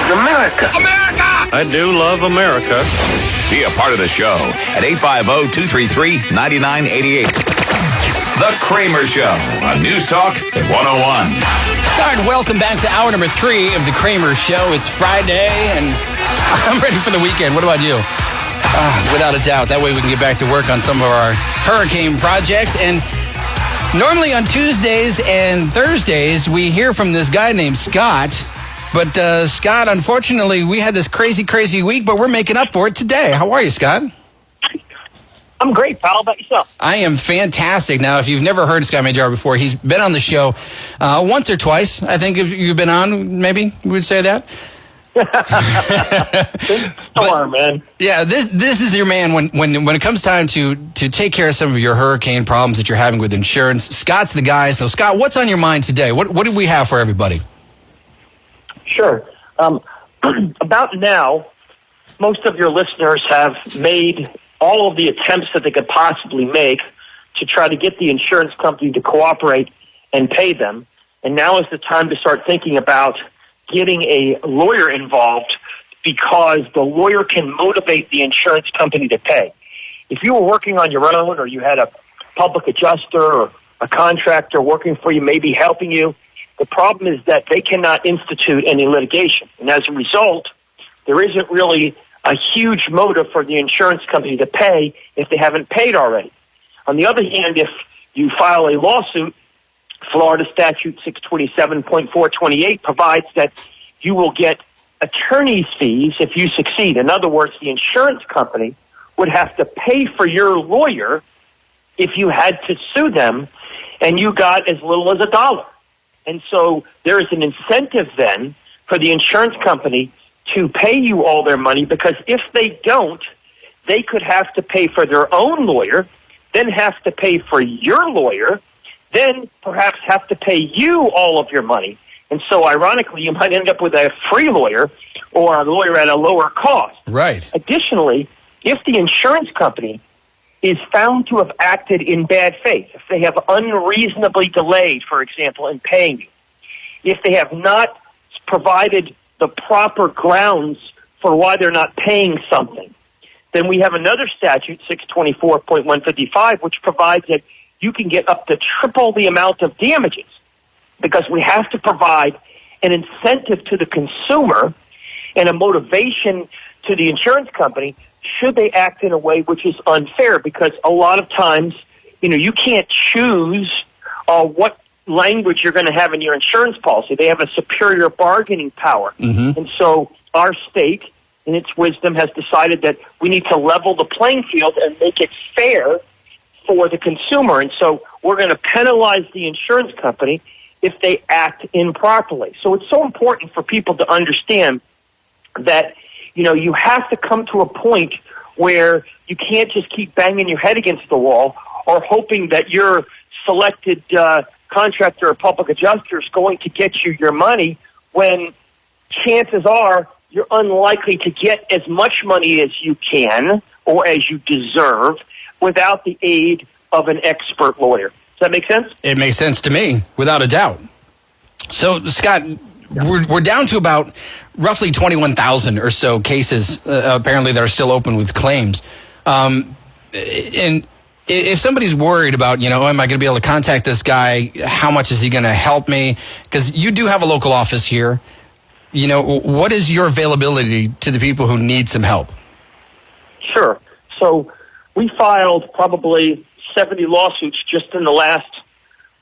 is America. America! I do love America. Be a part of the show at 850-233-9988. The Kramer Show on NewsTalk at 101. All right, welcome back to hour number 3 of The Kramer Show. It's Friday, and I'm ready for the weekend. What about you? Without a doubt. That way we can get back to work on some of our hurricane projects. And normally on Tuesdays and Thursdays, we hear from this guy named Scott. But Scott, unfortunately, we had this crazy week, but we're making up for it today. How are you, Scott? I'm great, pal. How about yourself? I am fantastic. Now, if you've never heard Scott Major before, he's been on the show once or twice. I think if you've been on, maybe we would say that. Man. Yeah, this is your man when it comes time to take care of some of your hurricane problems that you're having with insurance. Scott's the guy. So, Scott, what's on your mind today? What do we have for everybody? Sure. About now, most of your listeners have made all of the attempts that they could possibly make to try to get the insurance company to cooperate and pay them. And now is the time to start thinking about getting a lawyer involved, because the lawyer can motivate the insurance company to pay. If you were working on your own, or you had a public adjuster or a contractor working for you, maybe helping you, the problem is that they cannot institute any litigation. And as a result, there isn't really a huge motive for the insurance company to pay if they haven't paid already. On the other hand, if you file a lawsuit, Florida Statute 627.428 provides that you will get attorney's fees if you succeed. In other words, the insurance company would have to pay for your lawyer if you had to sue them, and you got as little as $1. And so there is an incentive then for the insurance company to pay you all their money, because if they don't, they could have to pay for their own lawyer, then have to pay for your lawyer, then perhaps have to pay you all of your money. And so, ironically, you might end up with a free lawyer or a lawyer at a lower cost. Right. Additionally, if the insurance company is found to have acted in bad faith, if they have unreasonably delayed, for example, in paying you, if they have not provided the proper grounds for why they're not paying something, then we have another statute, 624.155, which provides that you can get up to triple the amount of damages, because we have to provide an incentive to the consumer and a motivation to the insurance company should they act in a way which is unfair, because a lot of times, you can't choose what language you're going to have in your insurance policy. They have a superior bargaining power. Mm-hmm. And so our state, in its wisdom, has decided that we need to level the playing field and make it fair for the consumer. And so we're going to penalize the insurance company if they act improperly. So it's so important for people to understand that, you have to come to a point where you can't just keep banging your head against the wall or hoping that your selected contractor or public adjuster is going to get you your money, when chances are you're unlikely to get as much money as you can or as you deserve without the aid of an expert lawyer. Does that make sense? It makes sense to me, without a doubt. So, Scott, we're down to about roughly 21,000 or so cases, apparently, that are still open with claims. And if somebody's worried about, am I going to be able to contact this guy? How much is he going to help me? Because you do have a local office here. What is your availability to the people who need some help? Sure. So we filed probably 70 lawsuits just in the last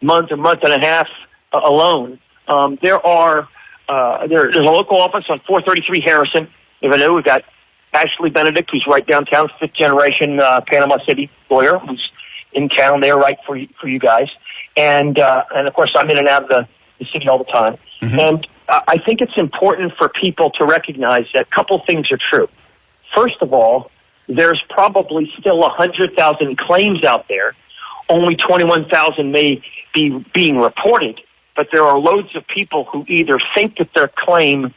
month and a half alone. There's a local office on 433 Harrison. We've got Ashley Benedict, who's right downtown, fifth generation PanamaCity lawyer, who's in town there, right for you guys. And of course, I'm in and out of the city all the time. Mm-hmm. And I think it's important for people to recognize that a couple things are true. First of all, there's probably still 100,000 claims out there. Only 21,000 may be being reported, but there are loads of people who either think that their claim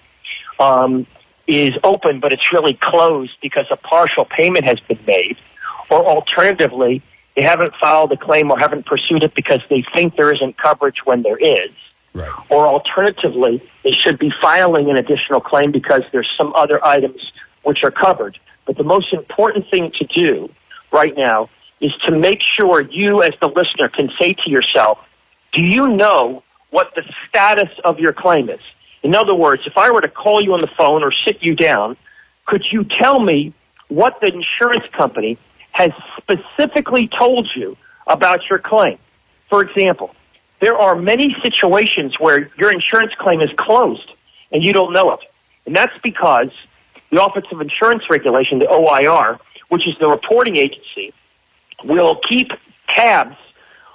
is open, but it's really closed because a partial payment has been made, or alternatively, they haven't filed a claim or haven't pursued it because they think there isn't coverage when there is. Right. Or alternatively, they should be filing an additional claim because there's some other items which are covered. But the most important thing to do right now is to make sure you as the listener can say to yourself, do you know what the status of your claim is? In other words, if I were to call you on the phone or sit you down, could you tell me what the insurance company has specifically told you about your claim? For example, there are many situations where your insurance claim is closed and you don't know it. And that's because the Office of Insurance Regulation, the OIR, which is the reporting agency, will keep tabs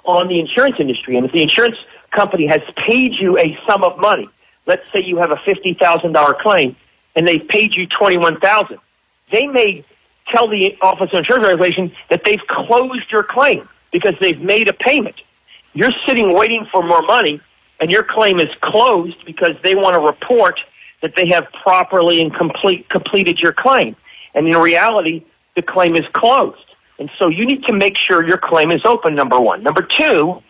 on the insurance industry. And if the insurance company has paid you a sum of money, let's say you have a $50,000 claim and they've paid you $21,000, they may tell the Office of Insurance Regulation that they've closed your claim because they've made a payment. You're sitting waiting for more money, and your claim is closed because they want to report that they have properly and completed your claim. And in reality, the claim is closed. And so you need to make sure your claim is open, number one. Number two,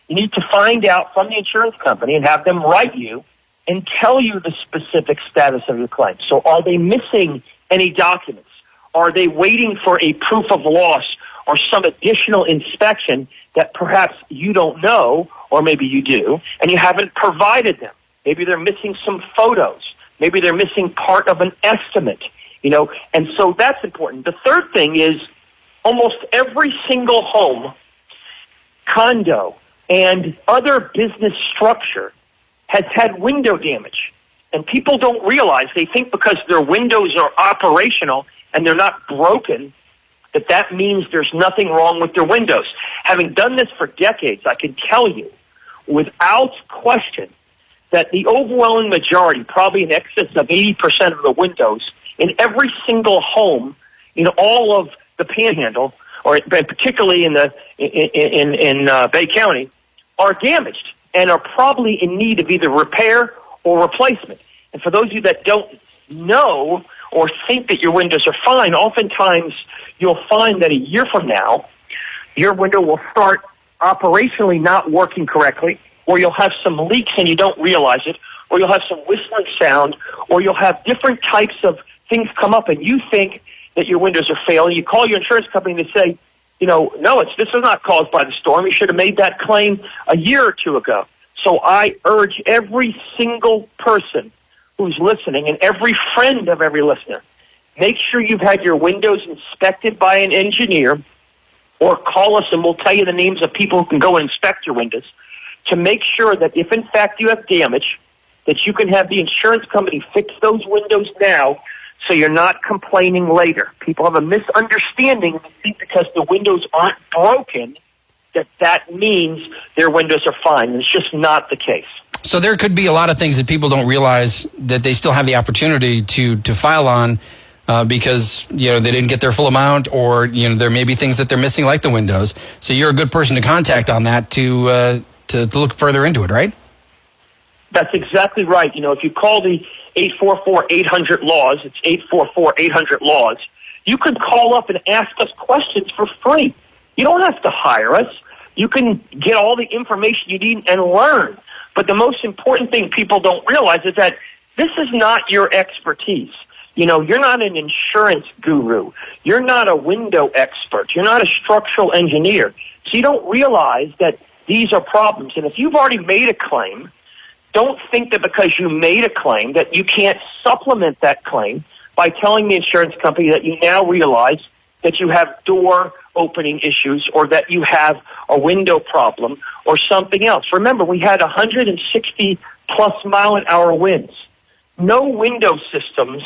you need to find out from the insurance company and have them write you and tell you the specific status of your claim. So are they missing any documents? Are they waiting for a proof of loss or some additional inspection that perhaps you don't know, or maybe you do, and you haven't provided them? Maybe they're missing some photos. Maybe they're missing part of an estimate, and so that's important. The third thing is almost every single home, condo, and other business structure has had window damage. And people don't realize, they think because their windows are operational and they're not broken, that means there's nothing wrong with their windows. Having done this for decades, I can tell you without question that the overwhelming majority, probably in excess of 80% of the windows in every single home in all of the Panhandle, or particularly in Bay County, are damaged and are probably in need of either repair or replacement. And for those of you that don't know or think that your windows are fine, oftentimes you'll find that a year from now, your window will start operationally not working correctly, or you'll have some leaks and you don't realize it, or you'll have some whistling sound, or you'll have different types of things come up and you think that your windows are failing. You call your insurance company and they say, no, this is not caused by the storm. You should have made that claim a year or two ago. So I urge every single person who's listening and every friend of every listener, make sure you've had your windows inspected by an engineer, or call us and we'll tell you the names of people who can go and inspect your windows, to make sure that if in fact you have damage, that you can have the insurance company fix those windows now so you're not complaining later. People have a misunderstanding and think because the windows aren't broken that means their windows are fine. And it's just not the case. So there could be a lot of things that people don't realize that they still have the opportunity to file on because they didn't get their full amount, or there may be things that they're missing like the windows. So you're a good person to contact on that to look further into it, right? That's exactly right. If you call the 844-800-LAWS, it's 844-800-LAWS, you can call up and ask us questions for free. You don't have to hire us. You can get all the information you need and learn. But the most important thing people don't realize is that this is not your expertise. You're not an insurance guru. You're not a window expert. You're not a structural engineer. So you don't realize that these are problems. And if you've already made a claim, don't think that because you made a claim that you can't supplement that claim by telling the insurance company that you now realize that you have door opening issues, or that you have a window problem or something else. Remember, we had 160 plus mile an hour winds. No window systems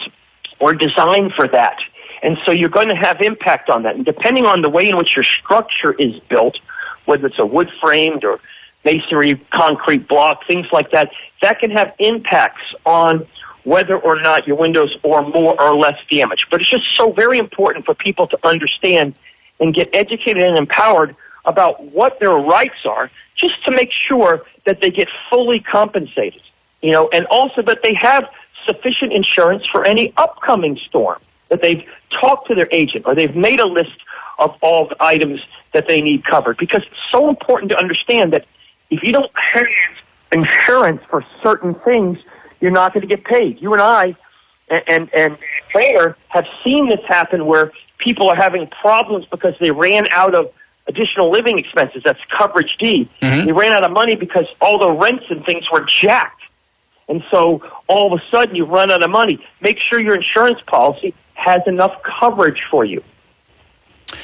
were designed for that. And so you're going to have impact on that. And depending on the way in which your structure is built, whether it's a wood framed or masonry, concrete block, things like that, that can have impacts on whether or not your windows are more or less damaged. But it's just so very important for people to understand and get educated and empowered about what their rights are, just to make sure that they get fully compensated, and also that they have sufficient insurance for any upcoming storm, that they've talked to their agent or they've made a list of all the items that they need covered. Because it's so important to understand that if you don't have insurance for certain things, you're not going to get paid. You and I and Kramer have seen this happen where people are having problems because they ran out of additional living expenses. That's coverage D. Mm-hmm. They ran out of money because all the rents and things were jacked. And so all of a sudden you run out of money. Make sure your insurance policy has enough coverage for you.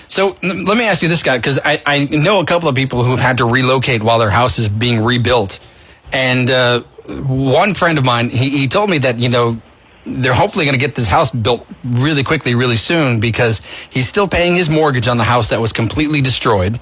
So let me ask you this, guy, because I know a couple of people who've had to relocate while their house is being rebuilt. And one friend of mine, he told me that, they're hopefully going to get this house built really quickly, really soon, because he's still paying his mortgage on the house that was completely destroyed.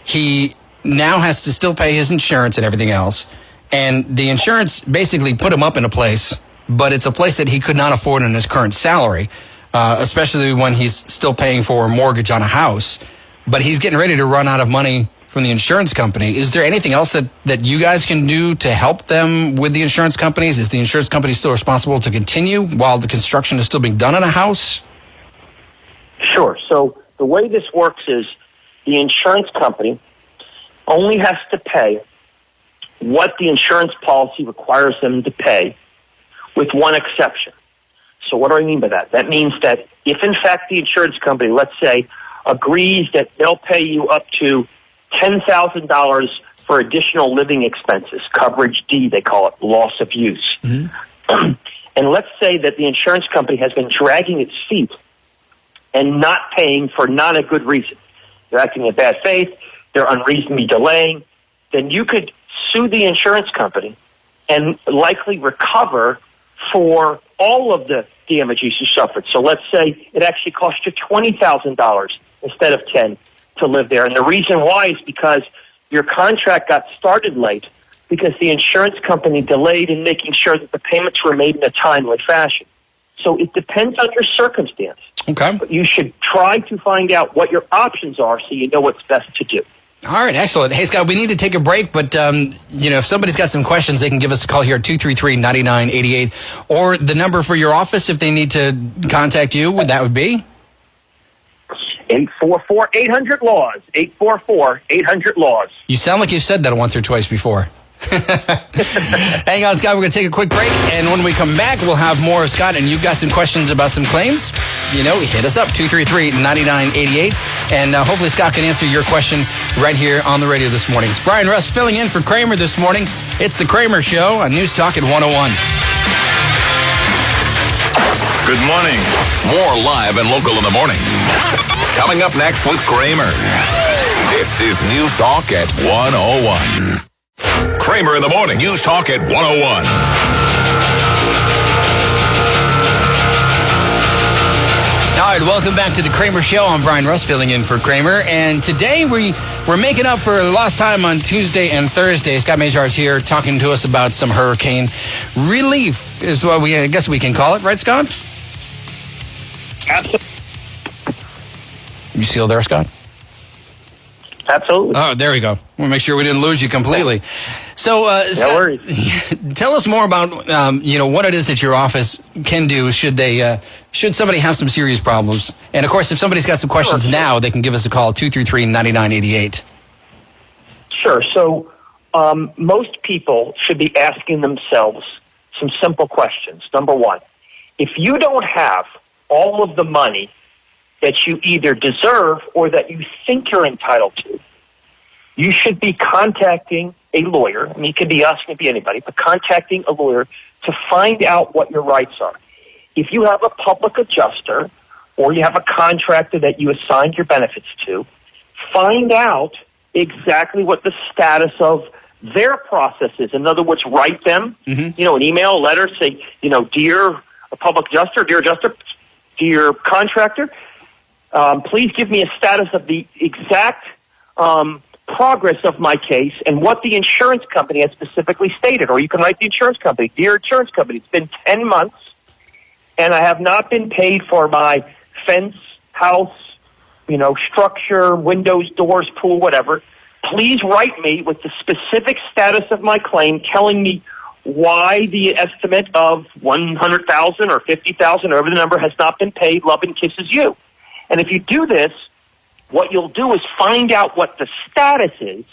He now has to still pay his insurance and everything else. And the insurance basically put him up in a place, but it's a place that he could not afford in his current salary, especially when he's still paying for a mortgage on a house. But he's getting ready to run out of money from the insurance company. Is there anything else that you guys can do to help them with the insurance companies? Is the insurance company still responsible to continue while the construction is still being done on a house? Sure. So the way this works is the insurance company only has to pay what the insurance policy requires them to pay, with one exception. So what do I mean by that? That means that if, in fact, the insurance company, let's say, agrees that they'll pay you up to $10,000 for additional living expenses, coverage D, they call it, loss of use. Mm-hmm. And let's say that the insurance company has been dragging its feet and not paying for not a good reason. They're acting in bad faith, they're unreasonably delaying, then you could sue the insurance company and likely recover for all of the damages you suffered. So let's say it actually cost you $20,000 instead of $10,000 to live there. And the reason why is because your contract got started late because the insurance company delayed in making sure that the payments were made in a timely fashion. So it depends on your circumstance. Okay. But you should try to find out what your options are so you know what's best to do. All right, excellent. Hey, Scott, we need to take a break, but, if somebody's got some questions, they can give us a call here at 233-9988, or the number for your office if they need to contact you, that would be? 844-800-LAWS, 844-800-LAWS. You sound like you've said that once or twice before. Hang on, Scott. We're going to take a quick break, and when we come back, we'll have more of Scott, and you've got some questions about some claims. Hit us up, 233-9988, and hopefully Scott can answer your question right here on the radio this morning. It's Brian Russ filling in for Kramer this morning. It's the Kramer Show on NewsTalk at 101. Good morning. More live and local in the morning. Coming up next with Kramer. This is NewsTalk at 101. Kramer in the morning, NewsTalk at 101. All right, welcome back to the Kramer Show. I'm Brian Russ filling in for Kramer. And today we're making up for lost time on Tuesday and Thursday. Scott Majar's here talking to us about some hurricane relief is what I guess we can call it. Right, Scott? Absolutely. You still there, Scott? Absolutely. Oh, there we go. We'll make sure we didn't lose you completely. So, no Scott, worries. Tell us more about, what it is that your office can do should somebody have some serious problems. And, of course, if somebody's got some questions now, they can give us a call, 233-9988. Sure. So most people should be asking themselves some simple questions. Number one, if you don't have all of the money that you either deserve or that you think you're entitled to, you should be contacting a lawyer. I mean, it could be us, it could be anybody, but contacting a lawyer to find out what your rights are. If you have a public adjuster or you have a contractor that you assigned your benefits to, find out exactly what the status of their process is. In other words, write them, an email, a letter, say, dear public adjuster, dear contractor, please give me a status of the exact progress of my case and what the insurance company has specifically stated. Or you can write the insurance company, dear insurance company, it's been 10 months and I have not been paid for my fence, house, structure, windows, doors, pool, whatever. Please write me with the specific status of my claim, telling me why the estimate of $100,000 or $50,000, or whatever the number, has not been paid. Love and kisses, you. And if you do this, what you'll do is find out what the status is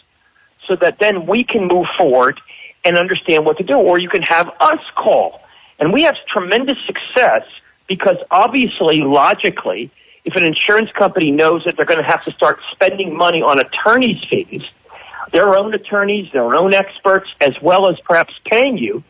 so that then we can move forward and understand what to do. Or you can have us call. And we have tremendous success because obviously, logically, if an insurance company knows that they're going to have to start spending money on attorney's fees, their own attorneys, their own experts, as well as perhaps paying you,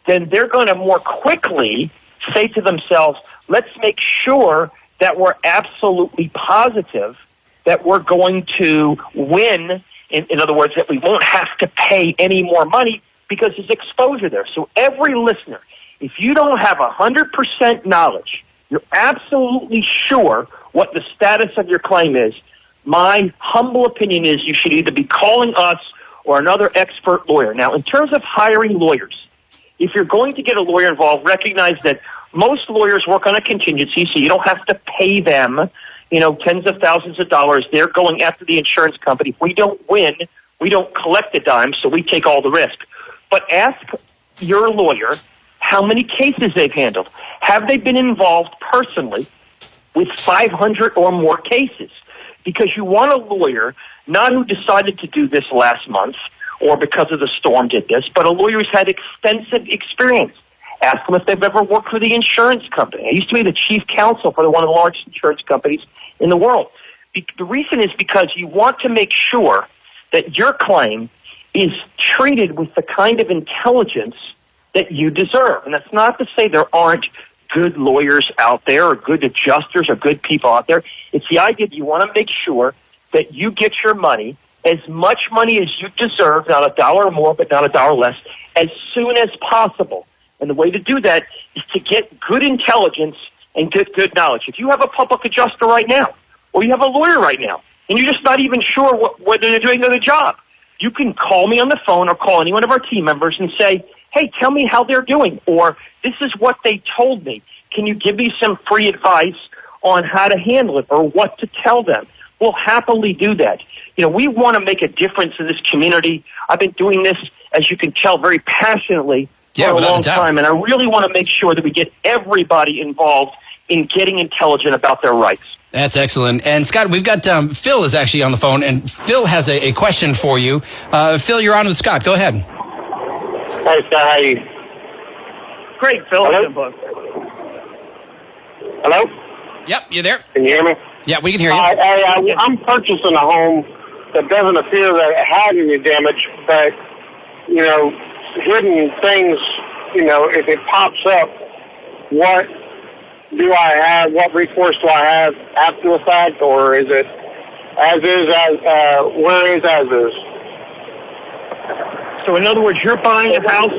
then they're going to more quickly say to themselves, let's make sure that we're absolutely positive that we're going to win. In other words, that we won't have to pay any more money because there's exposure there. So every listener, if you don't have 100% knowledge, you're absolutely sure what the status of your claim is, my humble opinion is you should either be calling us or another expert lawyer. Now, in terms of hiring lawyers, if you're going to get a lawyer involved, recognize that most lawyers work on a contingency, so you don't have to pay them, tens of thousands of dollars. They're going after the insurance company. If we don't win, we don't collect a dime, so we take all the risk. But ask your lawyer how many cases they've handled. Have they been involved personally with 500 or more cases? Because you want a lawyer, not who decided to do this last month or because of the storm did this, but a lawyer who's had extensive experience. Ask them if they've ever worked for the insurance company. I used to be the chief counsel for one of the largest insurance companies in the world. The reason is because you want to make sure that your claim is treated with the kind of intelligence that you deserve. And that's not to say there aren't good lawyers out there or good adjusters or good people out there. It's the idea that you want to make sure that you get your money, as much money as you deserve, not a dollar more, but not a dollar less, as soon as possible. And the way to do that is to get good intelligence and good knowledge. If you have a public adjuster right now, or you have a lawyer right now, and you're just not even sure whether they're doing the job, you can call me on the phone or call any one of our team members and say, hey, tell me how they're doing, or this is what they told me. Can you give me some free advice on how to handle it or what to tell them? We'll happily do that. We want to make a difference in this community. I've been doing this, as you can tell, very passionately for a long time, and I really want to make sure that we get everybody involved in getting intelligent about their rights. That's excellent. And Scott, we've got Phil is actually on the phone, and Phil has a question for you. Phil, you're on with Scott. Go ahead. Hi, Scott. How are you? Great, Phil. Hello? Hello? Yep, you there? Can you hear me? Yeah, we can hear you. I'm purchasing a home that doesn't appear that it had any damage, but, hidden things, if it pops up, what do I have? What recourse do I have after the fact, or is it as is, where is as is? So in other words, you're buying a house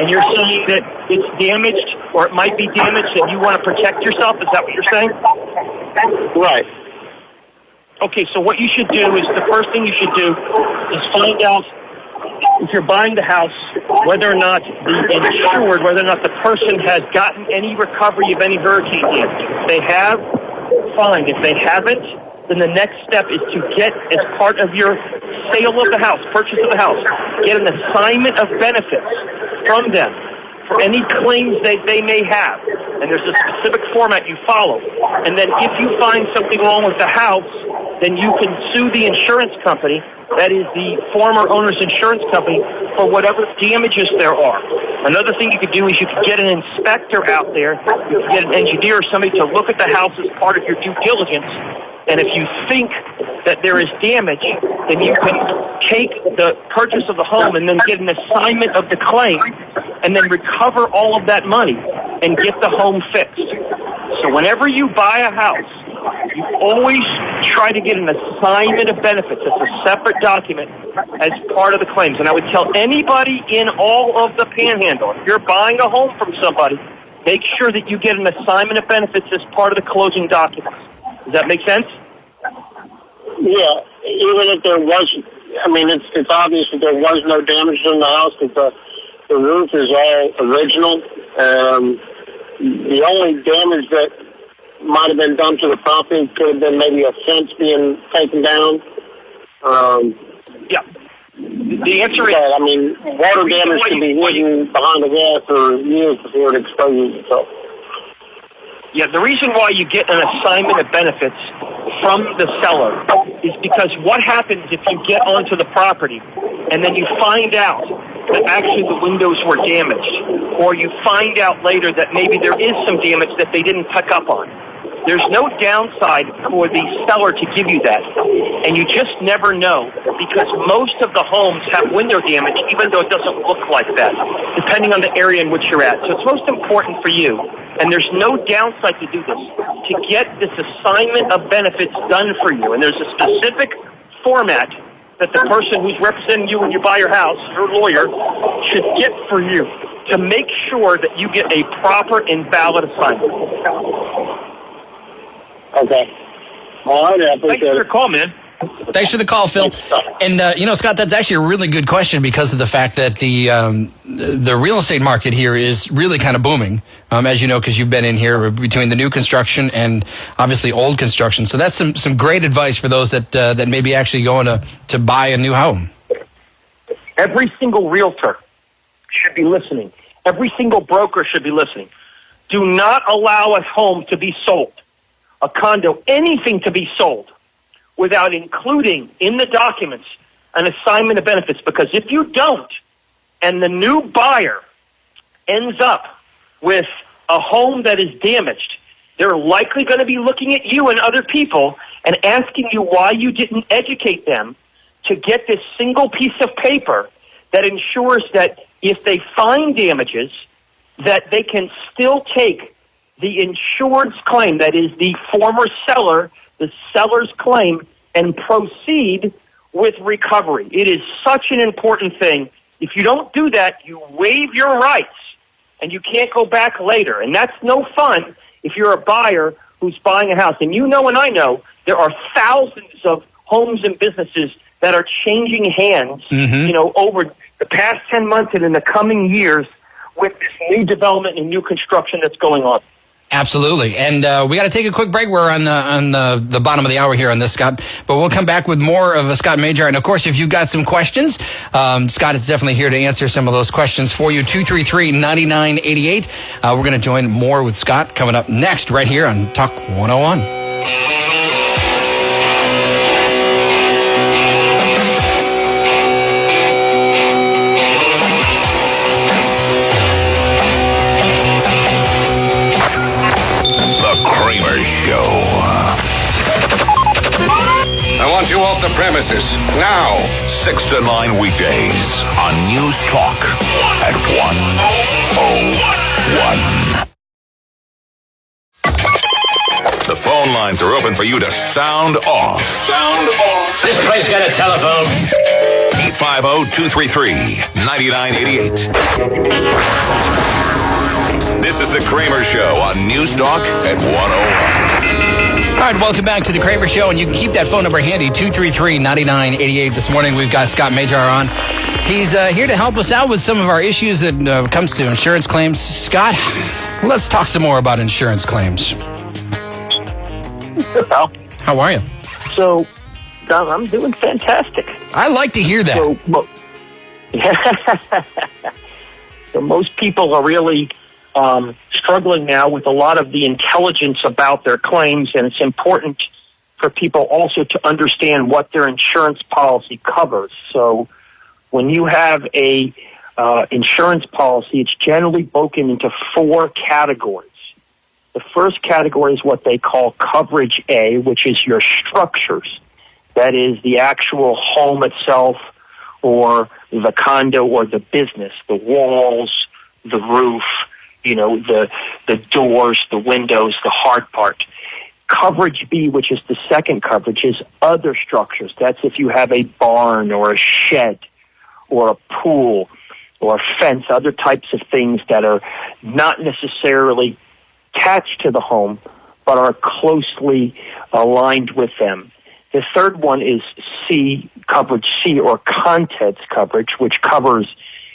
and you're saying that it's damaged or it might be damaged and you want to protect yourself? Is that what you're saying? Right. Okay, so what you should do is, the first thing you should do is find out, if you're buying the house, whether or not the insured, whether or not the person has gotten any recovery of any hurricane damage. If they have, fine. If they haven't, then the next step is to get, as part of your sale of the house, purchase of the house, get an assignment of benefits from them for any claims they may have. And there's a specific format you follow. And then if you find something wrong with the house, then you can sue the insurance company, that is the former owner's insurance company, for whatever damages there are. Another thing you could do is you could get an inspector out there, you could get an engineer or somebody to look at the house as part of your due diligence. And if you think that there is damage, then you can take the purchase of the home and then get an assignment of the claim and then recover all of that money and get the home fixed. So whenever you buy a house, you always try to get an assignment of benefits. It's a separate document as part of the claims. And I would tell anybody in all of the Panhandle, if you're buying a home from somebody, make sure that you get an assignment of benefits as part of the closing documents. Does that make sense? Yeah, even if there was, it's obvious that there was no damage in the house, because the roof is all original. The only damage that might have been done to the property could have been maybe a fence being taken down. Yeah. The answer is... water damage can be hidden behind the wall for years before it exposes itself. Yeah, the reason why you get an assignment of benefits from the seller is because what happens if you get onto the property and then you find out that actually the windows were damaged, or you find out later that maybe there is some damage that they didn't pick up on. There's no downside for the seller to give you that, and you just never know, because most of the homes have window damage, even though it doesn't look like that, depending on the area in which you're at. So it's most important for you, and there's no downside to do this, to get this assignment of benefits done for you. And there's a specific format that the person who's representing you when you buy your house, your lawyer, should get for you to make sure that you get a proper and valid assignment. Okay. All right, I appreciate Thanks for your call, man. Thanks for the call, Phil. And, Scott, that's actually a really good question because of the fact that the real estate market here is really kind of booming, as you know, because you've been in here between the new construction and obviously old construction. So that's some great advice for those that may be actually going to buy a new home. Every single realtor should be listening. Every single broker should be listening. Do not allow a home to be sold, a condo, anything to be sold, without including in the documents an assignment of benefits. Because if you don't, and the new buyer ends up with a home that is damaged, they're likely going to be looking at you and other people and asking you why you didn't educate them to get this single piece of paper that ensures that if they find damages, that they can still take the insured's claim, that is the former seller, the seller's claim, and proceed with recovery. It is such an important thing. If you don't do that, you waive your rights, and you can't go back later. And that's no fun if you're a buyer who's buying a house. And you know and I know there are thousands of homes and businesses that are changing hands, over the past 10 months and in the coming years with this new development and new construction that's going on. Absolutely. And we got to take a quick break. We're on the bottom of the hour here on this, Scott. But we'll come back with more of Scott Major. And, of course, if you've got some questions, Scott is definitely here to answer some of those questions for you. 233-9988. We're going to join more with Scott coming up next right here on Talk 101. Show. I want you off the premises now. 6 to 9 weekdays on NewsTalk at 101. The phone lines are open for you to sound off. Sound off. This place got a telephone. 850-233-9988. This is the Kramer Show on NewsTalk at 101. All right, welcome back to the Kramer Show, and you can keep that phone number handy, 233-9988. This morning we've got Scott Major on. He's here to help us out with some of our issues that comes to insurance claims. Scott, let's talk some more about insurance claims. Well, how are you? So, Don, I'm doing fantastic. I like to hear that. So most people are really struggling now with a lot of the intelligence about their claims, and it's important for people also to understand what their insurance policy covers. So when you have a insurance policy, it's generally broken into 4 categories. The first category is what they call coverage A, which is your structures. That is the actual home itself, or the condo, or the business, the walls, the roof, the doors, the windows, the hard part. Coverage B, which is the second coverage, is other structures. That's if you have a barn or a shed or a pool or a fence, other types of things that are not necessarily attached to the home but are closely aligned with them. The third one is C, coverage C, or contents coverage, which covers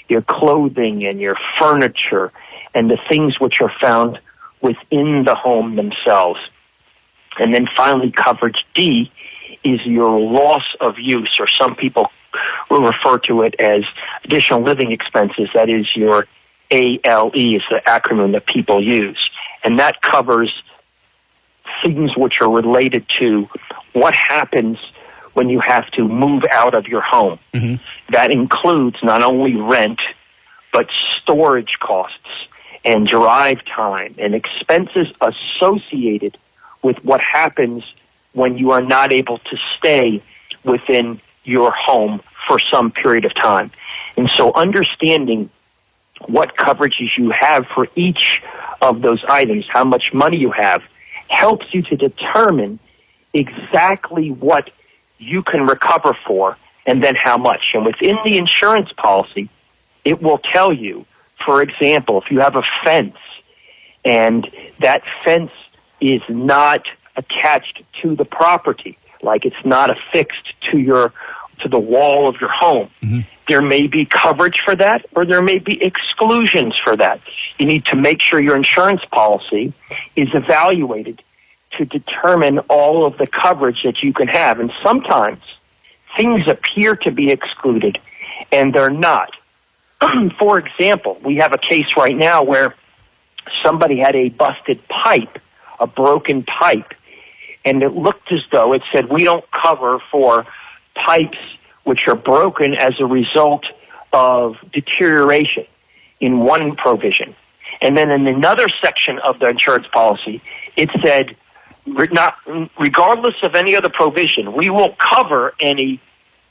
your clothing and your furniture and the things which are found within the home themselves. And then finally, coverage D is your loss of use, or some people will refer to it as additional living expenses. That is your ALE, is the acronym that people use. And that covers things which are related to what happens when you have to move out of your home. Mm-hmm. That includes not only rent, but storage costs and drive time and expenses associated with what happens when you are not able to stay within your home for some period of time. And so understanding what coverages you have for each of those items, how much money you have, helps you to determine exactly what you can recover for and then how much. And within the insurance policy, it will tell you, for example, if you have a fence and that fence is not attached to the property, like it's not affixed to the wall of your home, mm-hmm. there may be coverage for that or there may be exclusions for that. You need to make sure your insurance policy is evaluated to determine all of the coverage that you can have. And sometimes things appear to be excluded and they're not. For example, we have a case right now where somebody had a busted pipe, a broken pipe, and it looked as though it said, we don't cover for pipes which are broken as a result of deterioration in one provision. And then in another section of the insurance policy, it said, regardless of any other provision, we will cover any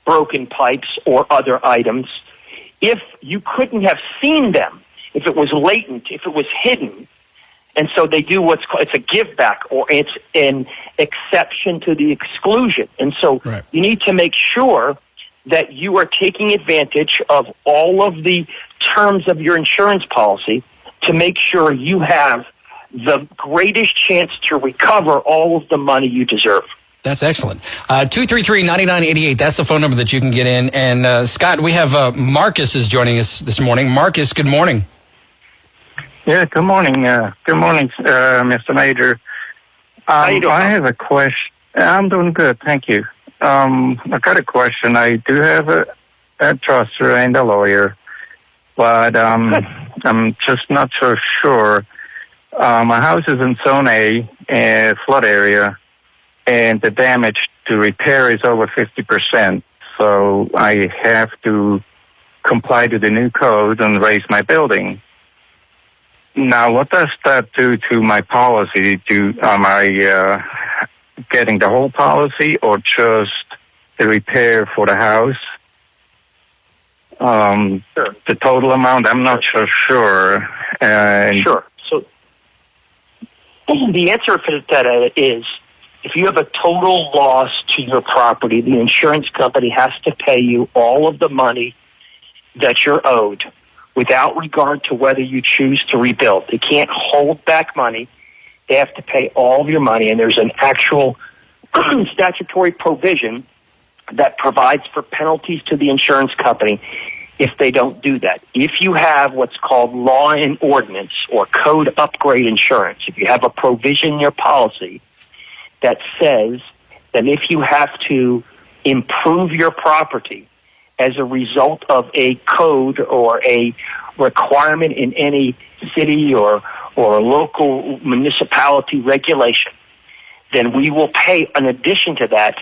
broken pipes or other items if you couldn't have seen them, if it was latent, if it was hidden. And so they do what's called, it's a give back or it's an exception to the exclusion. And so right. You need to make sure that you are taking advantage of all of the terms of your insurance policy to make sure you have the greatest chance to recover all of the money you deserve. That's excellent. 233-9988, that's the phone number that you can get in. And Scott, we have Marcus is joining us this morning. Marcus, good morning. Yeah, good morning. Good morning, Mr. Major. How you doing? I have a question. I'm doing good, thank you. I got a question. I do have a truster and a lawyer, but I'm just not so sure. My house is in Zone A, flood area, and the damage to repair is over 50%. So I have to comply to the new code and raise my building. Now, what does that do to my policy? Am I getting the whole policy or just the repair for the house? Sure. The total amount, I'm not so sure. Sure. So the answer for that is, if you have a total loss to your property, the insurance company has to pay you all of the money that you're owed without regard to whether you choose to rebuild. They can't hold back money. They have to pay all of your money, and there's an actual statutory provision that provides for penalties to the insurance company if they don't do that. If you have what's called law and ordinance or code upgrade insurance, if you have a provision in your policy that says that if you have to improve your property as a result of a code or a requirement in any city or local municipality regulation, then we will pay, in addition to that,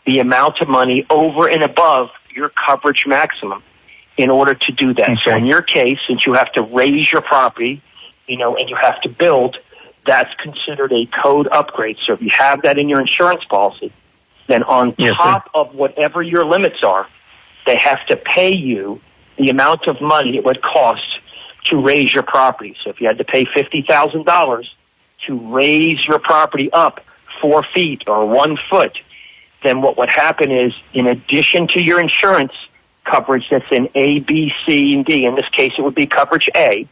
the amount of money over and above your coverage maximum in order to do that. Okay. So in your case, since you have to raise your property, and you have to build, that's considered a code upgrade. So if you have that in your insurance policy, then on top of whatever your limits are, they have to pay you the amount of money it would cost to raise your property. So if you had to pay $50,000 to raise your property up 4 feet or 1 foot, then what would happen is, in addition to your insurance coverage that's in A, B, C, and D, in this case it would be coverage A,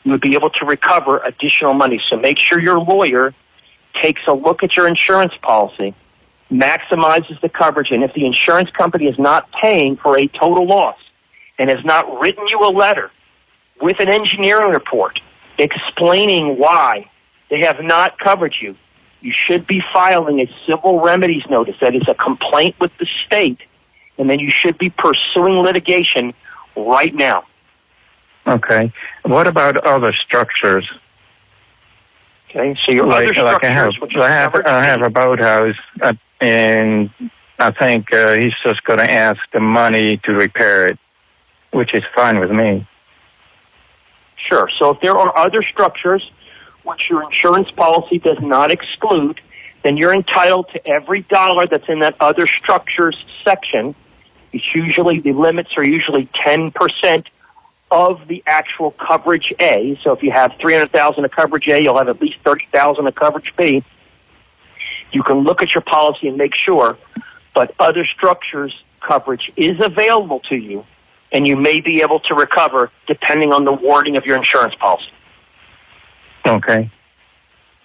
you would be able to recover additional money. So make sure your lawyer takes a look at your insurance policy, maximizes the coverage, and if the insurance company is not paying for a total loss and has not written you a letter with an engineering report explaining why they have not covered you, you should be filing a civil remedies notice that is a complaint with the state, and then you should be pursuing litigation right now. Okay. What about other structures? Okay, so your other structures, which I have a boathouse, and I think he's just going to ask the money to repair it, which is fine with me. Sure. So if there are other structures which your insurance policy does not exclude, then you're entitled to every dollar that's in that other structures section. It's usually, the limits are usually 10% of the actual coverage A. So if you have $300,000 of coverage A, you'll have at least $30,000 of coverage B. You can look at your policy and make sure, but other structures coverage is available to you, and you may be able to recover depending on the wording of your insurance policy. Okay.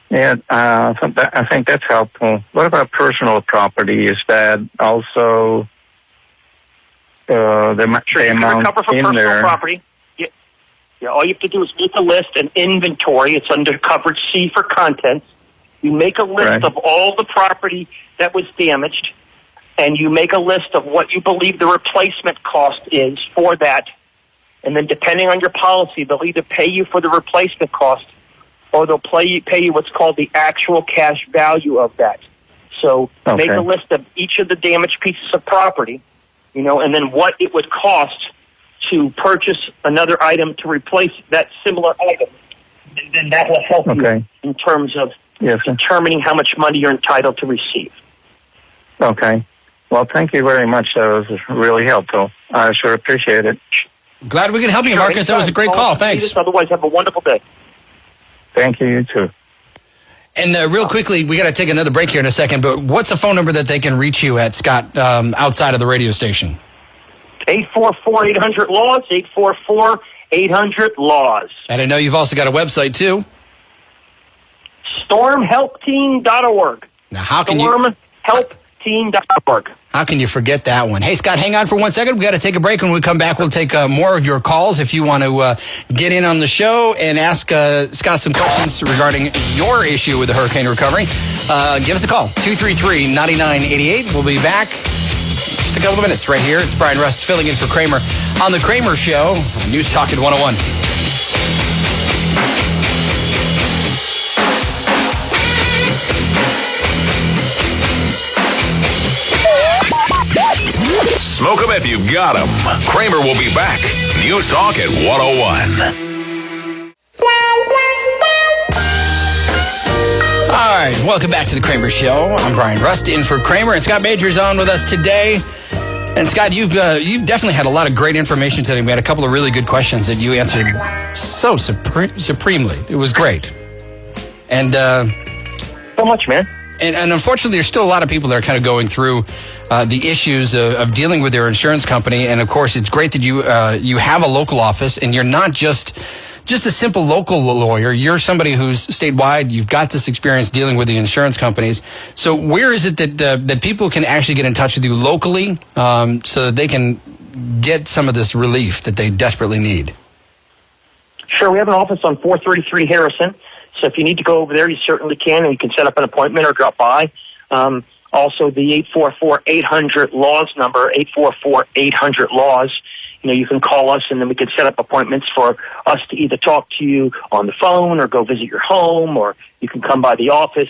Yeah, I think that's helpful. What about personal property? Is that also the amount Sure, you can recover for in personal there? property. Yeah, all you have to do is make a list, an inventory. It's under coverage C for contents. You make a list Right. of all the property that was damaged, and you make a list of what you believe the replacement cost is for that. And then depending on your policy, they'll either pay you for the replacement cost or they'll pay you what's called the actual cash value of that. So make a list of each of the damaged pieces of property, and then what it would cost to purchase another item to replace that similar item. And then that will help you in terms of determining how much money you're entitled to receive. Okay. Well, thank you very much. That was really helpful. I sure appreciate it. Glad we could help you, Marcus. That was a great call. Thanks. Otherwise, have a wonderful day. Thank you. You too. And real quickly, we got to take another break here in a second, but what's the phone number that they can reach you at, Scott, outside of the radio station? 844-800-LAWS, 844-800-LAWS. And I know you've also got a website, too. Stormhelpteam.org. Now, how can Stormhelpteam.org. How can you forget that one? Hey, Scott, hang on for 1 second. We got to take a break. When we come back, we'll take more of your calls. If you want to get in on the show and ask Scott some questions regarding your issue with the hurricane recovery, give us a call, 233-9988. We'll be back just a couple of minutes right here. It's Brian Rust filling in for Kramer on the Kramer Show, News Talk at 101. Smoke 'em if you've got 'em. Kramer will be back. News Talk at 101. All right, welcome back to the Kramer Show. I'm Brian Rust in for Kramer, and Scott Major's on with us today. And Scott, you've definitely had a lot of great information today. We had a couple of really good questions that you answered so supremely. It was great. And so much, man. And unfortunately, there's still a lot of people that are kind of going through the issues of dealing with their insurance company. And of course, it's great that you have a local office, and you're not just a simple local lawyer. You're somebody who's statewide. You've got this experience dealing with the insurance companies. So where is it that people can actually get in touch with you locally so that they can get some of this relief that they desperately need? Sure, we have an office on 433 Harrison. So if you need to go over there, you certainly can, and you can set up an appointment or drop by. Also, the 844-800-LAWS number, 844-800-LAWS. You can call us, and then we can set up appointments for us to either talk to you on the phone or go visit your home, or you can come by the office,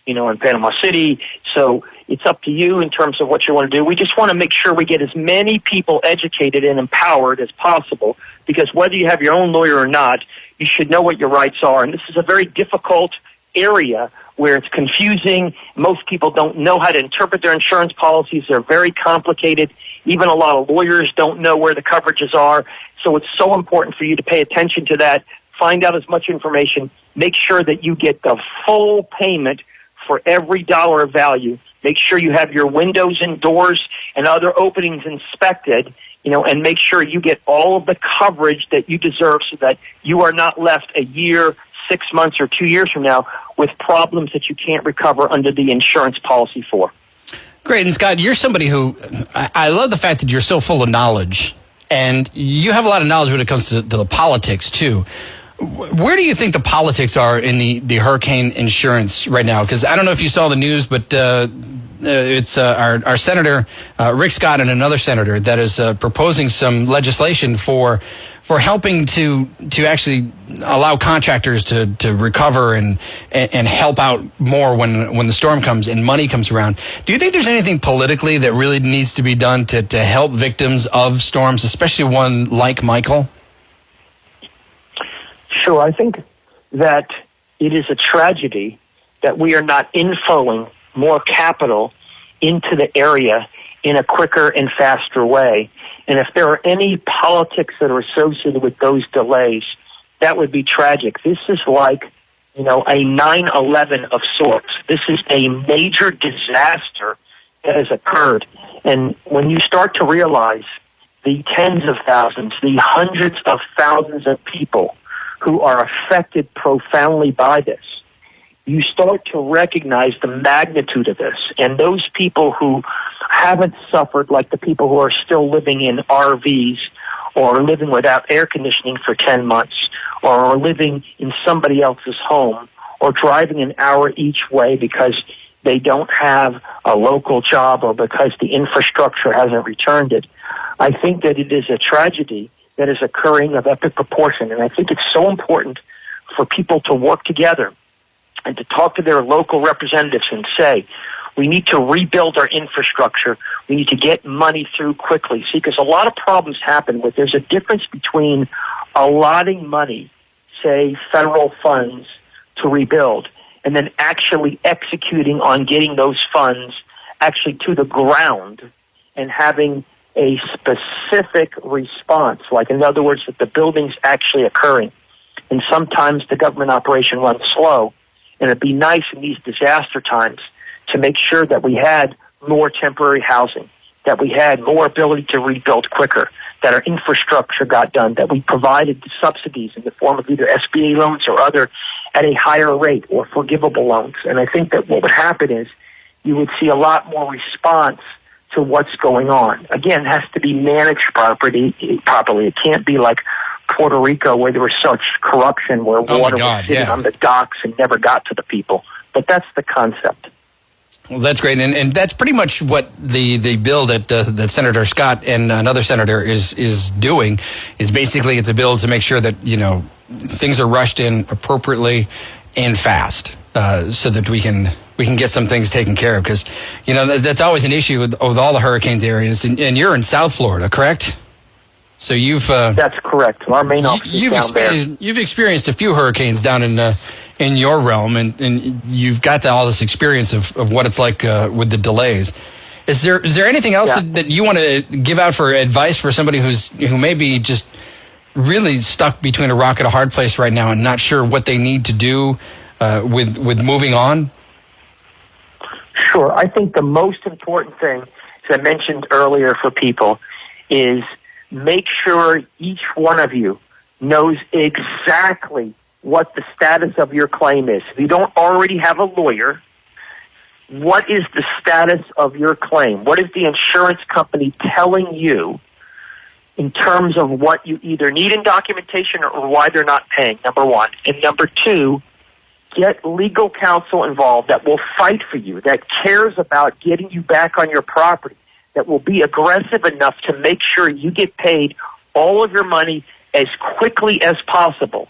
in Panama City. So it's up to you in terms of what you want to do. We just want to make sure we get as many people educated and empowered as possible, because whether you have your own lawyer or not, you should know what your rights are. And this is a very difficult area where it's confusing. Most people don't know how to interpret their insurance policies. They're very complicated. Even a lot of lawyers don't know where the coverages are. So it's so important for you to pay attention to that. Find out as much information. Make sure that you get the full payment for every dollar of value. Make sure you have your windows and doors and other openings inspected, and make sure you get all of the coverage that you deserve so that you are not left a year, 6 months, or 2 years from now with problems that you can't recover under the insurance policy for. Great. And Scott, you're somebody who, I love the fact that you're so full of knowledge, and you have a lot of knowledge when it comes to the politics too. Where do you think the politics are in the hurricane insurance right now? Because I don't know if you saw the news, but it's our Senator Rick Scott and another senator that is proposing some legislation for helping to actually allow contractors to recover and help out more when the storm comes and money comes around. Do you think there's anything politically that really needs to be done to help victims of storms, especially one like Michael? Sure. I think that it is a tragedy that we are not infoing more capital into the area in a quicker and faster way. And if there are any politics that are associated with those delays, that would be tragic. This is like, a 9/11 of sorts. This is a major disaster that has occurred. And when you start to realize the tens of thousands, the hundreds of thousands of people who are affected profoundly by this, you start to recognize the magnitude of this. And those people who haven't suffered, like the people who are still living in RVs or living without air conditioning for 10 months or are living in somebody else's home or driving an hour each way because they don't have a local job or because the infrastructure hasn't returned it. I think that it is a tragedy that is occurring of epic proportion. And I think it's so important for people to work together and to talk to their local representatives and say, we need to rebuild our infrastructure. We need to get money through quickly. See, because a lot of problems happen with, there's a difference between allotting money, say federal funds, to rebuild, and then actually executing on getting those funds actually to the ground and having a specific response. Like, in other words, that the building's actually occurring. And sometimes the government operation runs slow. And it'd be nice in these disaster times to make sure that we had more temporary housing, that we had more ability to rebuild quicker, that our infrastructure got done, that we provided subsidies in the form of either SBA loans or other at a higher rate or forgivable loans. And I think that what would happen is you would see a lot more response to what's going on. Again, it has to be managed properly. It can't be like Puerto Rico, where there was such corruption, where water was sitting on the docks and never got to the people. But that's the concept. Well, that's great, and that's pretty much what the bill that Senator Scott and another senator is doing. Is basically it's a bill to make sure that things are rushed in appropriately and fast, so that we can get some things taken care of. Because that's always an issue with all the hurricanes areas, and you're in South Florida, correct? So that's correct. Our main office is down there. You've experienced a few hurricanes down in your realm, and you've got all this experience of what it's like with the delays. Is there anything else that you want to give out for advice for somebody who may be just really stuck between a rock and a hard place right now and not sure what they need to do with moving on? Sure. I think the most important thing, as I mentioned earlier, for people is make sure each one of you knows exactly what the status of your claim is. If you don't already have a lawyer, what is the status of your claim? What is the insurance company telling you in terms of what you either need in documentation or why they're not paying, number one. And number two, get legal counsel involved that will fight for you, that cares about getting you back on your property, that will be aggressive enough to make sure you get paid all of your money as quickly as possible.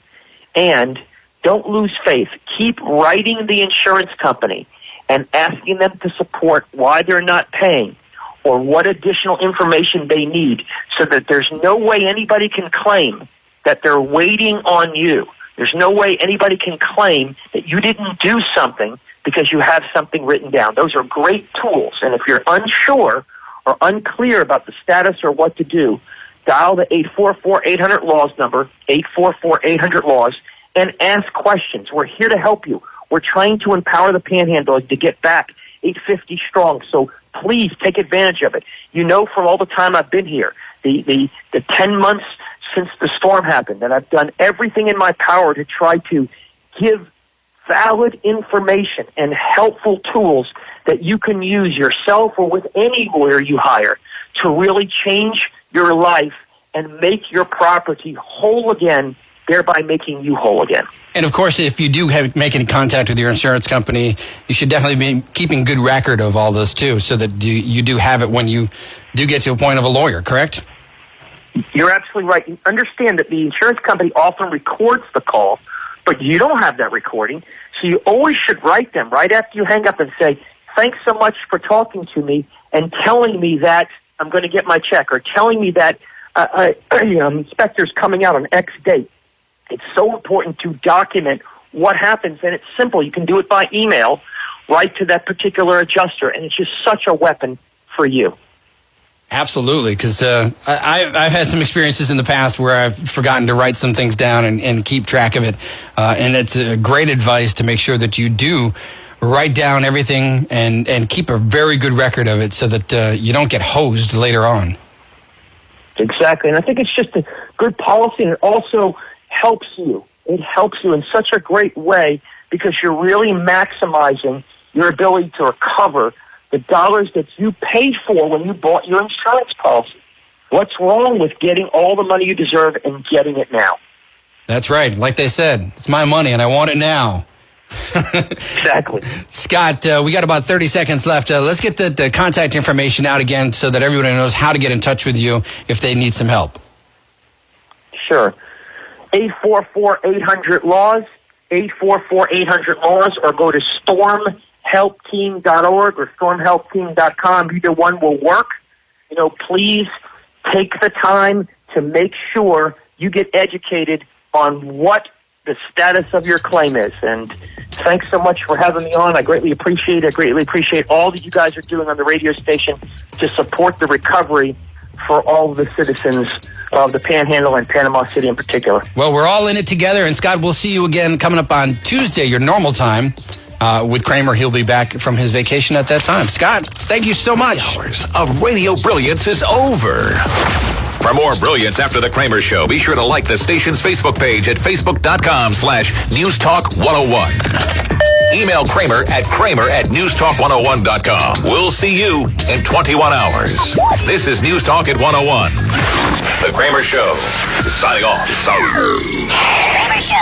And don't lose faith. Keep writing the insurance company and asking them to support why they're not paying or what additional information they need, so that there's no way anybody can claim that they're waiting on you. There's no way anybody can claim that you didn't do something because you have something written down. Those are great tools. And if you're unsure or unclear about the status or what to do, dial the 844-800-LAWS number, 844-800-LAWS, and ask questions. We're here to help you. We're trying to empower the Panhandle to get back 850 strong. So please take advantage of it. You know, from all the time I've been here, the 10 months since the storm happened, that I've done everything in my power to try to give valid information and helpful tools that you can use yourself or with any lawyer you hire to really change your life and make your property whole again thereby making you whole again. And of course, if you do make any contact with your insurance company, you should definitely be keeping good record of all this too, so that you do have it when you do get to a point of a lawyer, correct? You're absolutely right. You understand that the insurance company often records the call, but you don't have that recording. So you always should write them right after you hang up and say, thanks so much for talking to me and telling me that I'm going to get my check, or telling me that inspector's coming out on X date. It's so important to document what happens, and it's simple. You can do it by email, right to that particular adjuster, and it's just such a weapon for you. Absolutely, because I've had some experiences in the past where I've forgotten to write some things down and keep track of it. And it's great advice to make sure that you do write down everything and keep a very good record of it so that you don't get hosed later on. Exactly, and I think it's just a good policy, and it also helps you. It helps you in such a great way because you're really maximizing your ability to recover the dollars that you paid for when you bought your insurance policy. What's wrong with getting all the money you deserve and getting it now? That's right. Like they said, it's my money and I want it now. Exactly. Scott, we got about 30 seconds left. Let's get the contact information out again so that everybody knows how to get in touch with you if they need some help. Sure. 844-800-LAWS, 844-800-LAWS, or go to stormhelpteam.org or stormhelpteam.com. Either one will work. Please take the time to make sure you get educated on what the status of your claim is. And thanks so much for having me on. I greatly appreciate it. I greatly appreciate all that you guys are doing on the radio station to support the recovery for all of the citizens of the Panhandle and Panama City in particular. Well, we're all in it together. And Scott, we'll see you again coming up on Tuesday, your normal time, with Kramer. He'll be back from his vacation at that time. Scott, thank you so much. Hours of radio brilliance is over. For more brilliance after the Kramer Show, be sure to like the station's Facebook page at facebook.com/newstalk101. Email Kramer at newstalk101.com. We'll see you in 21 hours. This is News Talk at 101. The Kramer Show is signing off. Sorry. Kramer Show,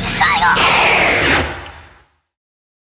signing off.